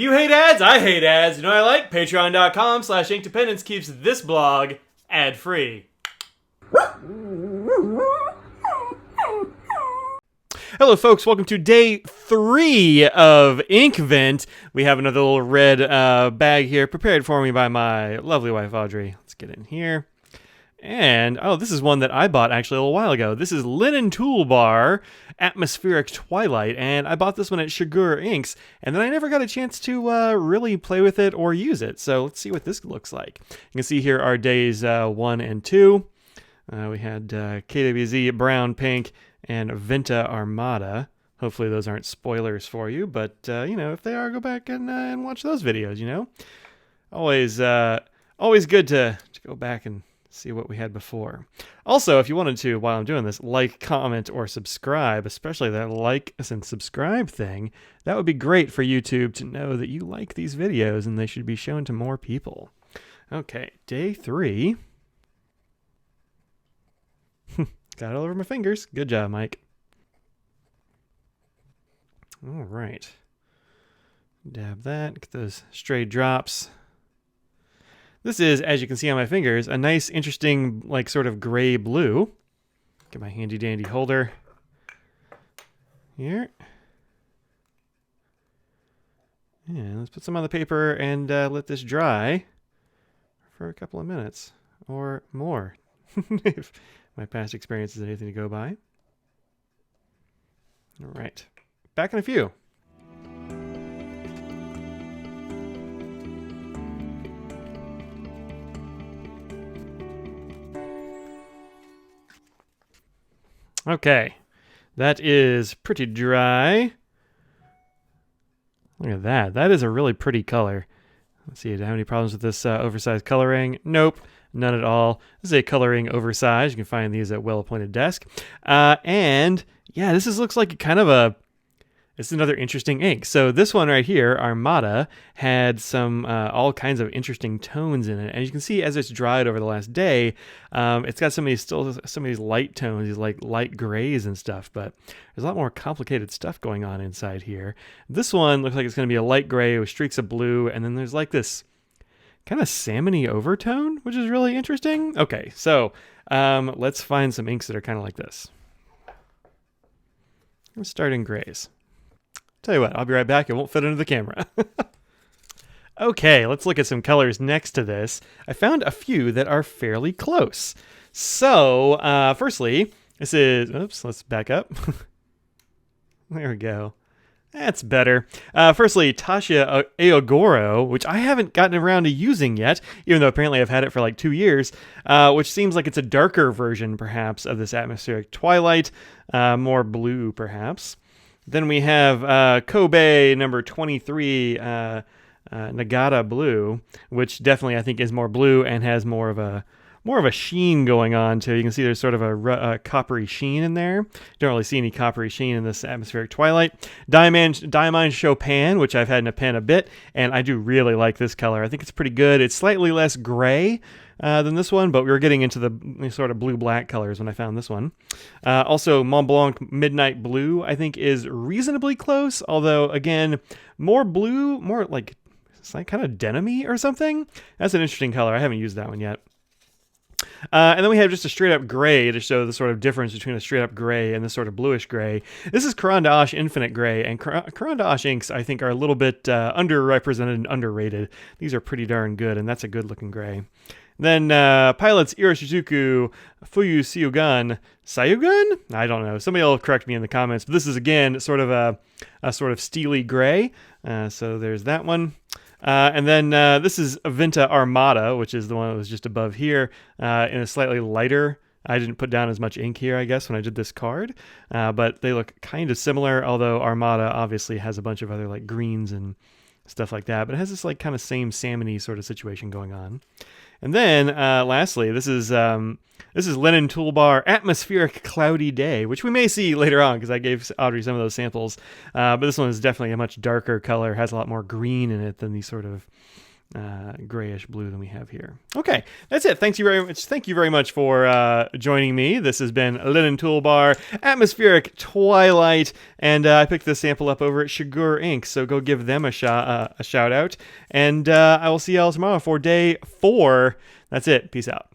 You hate ads? I hate ads. You know what I like? Patreon.com/Inkdependence keeps this blog ad-free. Hello folks, welcome to day 3 of Inkvent. We have another little red bag here prepared for me by my lovely wife Audrey. Let's get in here. And, this is one that I bought actually a little while ago. This is Linen Toolbar Atmospheric Twilight, and I bought this one at Sugar Inks, and then I never got a chance to really play with it or use it. So let's see what this looks like. You can see here are days 1 and 2. We had KWZ Brown Pink and Venta Armada. Hopefully those aren't spoilers for you, but if they are, go back and watch those videos. Always good to go back and see what we had before. Also, if you wanted to, while I'm doing this, like, comment, or subscribe, especially that like and subscribe thing, that would be great for YouTube to know that you like these videos and they should be shown to more people. Okay, day 3. Got it all over my fingers. Good job, Mike. All right. Dab that, get those stray drops. This is, as you can see on my fingers, a nice, interesting, sort of gray blue. Get my handy dandy holder here. And let's put some on the paper and let this dry for a couple of minutes or more. If my past experience is anything to go by. All right. Back in a few. Okay, that is pretty dry. Look at that. That is a really pretty color. Let's see, do I have any problems with this oversized coloring? Nope, none at all. This is a coloring oversized. You can find these at Well-Appointed Desk. And yeah, looks like it's another interesting ink. So this one right here, Armada, had some all kinds of interesting tones in it. And you can see as it's dried over the last day, it's got some of these light tones, these light grays and stuff. But there's a lot more complicated stuff going on inside here. This one looks like it's going to be a light gray with streaks of blue. And then there's this kind of salmon-y overtone, which is really interesting. Okay, so let's find some inks that are kind of like this. Let's start in grays. Tell you what, I'll be right back. It won't fit into the camera. Okay, let's look at some colors next to this. I found a few that are fairly close. So, firstly, this is... Oops, let's back up. There we go. That's better. Firstly, Tasha Aogoro, which I haven't gotten around to using yet, even though apparently I've had it for 2 years, which seems like it's a darker version, perhaps, of this Atmospheric Twilight. More blue, perhaps. Then we have Kobe number 23, Nagata Blue, which definitely I think is more blue and has more of a sheen going on too. You can see there's sort of a coppery sheen in there. Don't really see any coppery sheen in this Atmospheric Twilight. Diamond Chopin, which I've had in a pen a bit, and I do really like this color. I think it's pretty good. It's slightly less gray than this one, but we were getting into the sort of blue-black colors when I found this one. Also, Mont Blanc Midnight Blue, I think, is reasonably close, although, again, more blue, more it's kind of denim-y or something. That's an interesting color. I haven't used that one yet. And then we have just a straight-up gray to show the sort of difference between a straight-up gray and this sort of bluish gray. This is Caran d'Ache Infinite Gray, and Caran d'Ache inks, I think, are a little bit underrepresented and underrated. These are pretty darn good, and that's a good-looking gray. Then Pilot's Iroshizuku Fuyu Sayugan. Sayugan? I don't know. Somebody will correct me in the comments. But this is, again, sort of a sort of steely gray. So there's that one. And then this is Venta Armada, which is the one that was just above here, in a slightly lighter. I didn't put down as much ink here, I guess, when I did this card. But they look kind of similar, although Armada obviously has a bunch of other greens and stuff like that. But it has this kind of same salmon-y sort of situation going on. And then, lastly, this is Linen Toolbar Atmospheric Cloudy Day, which we may see later on because I gave Audrey some of those samples. But this one is definitely a much darker color, has a lot more green in it than these sort of grayish blue than we have here. Okay, that's it. Thank you very much. Thank you very much for joining me. This has been Linen Toolbar, Atmospheric Twilight, and I picked this sample up over at Shigur Inc. So go give them a shout out, and I will see y'all tomorrow for day 4. That's it. Peace out.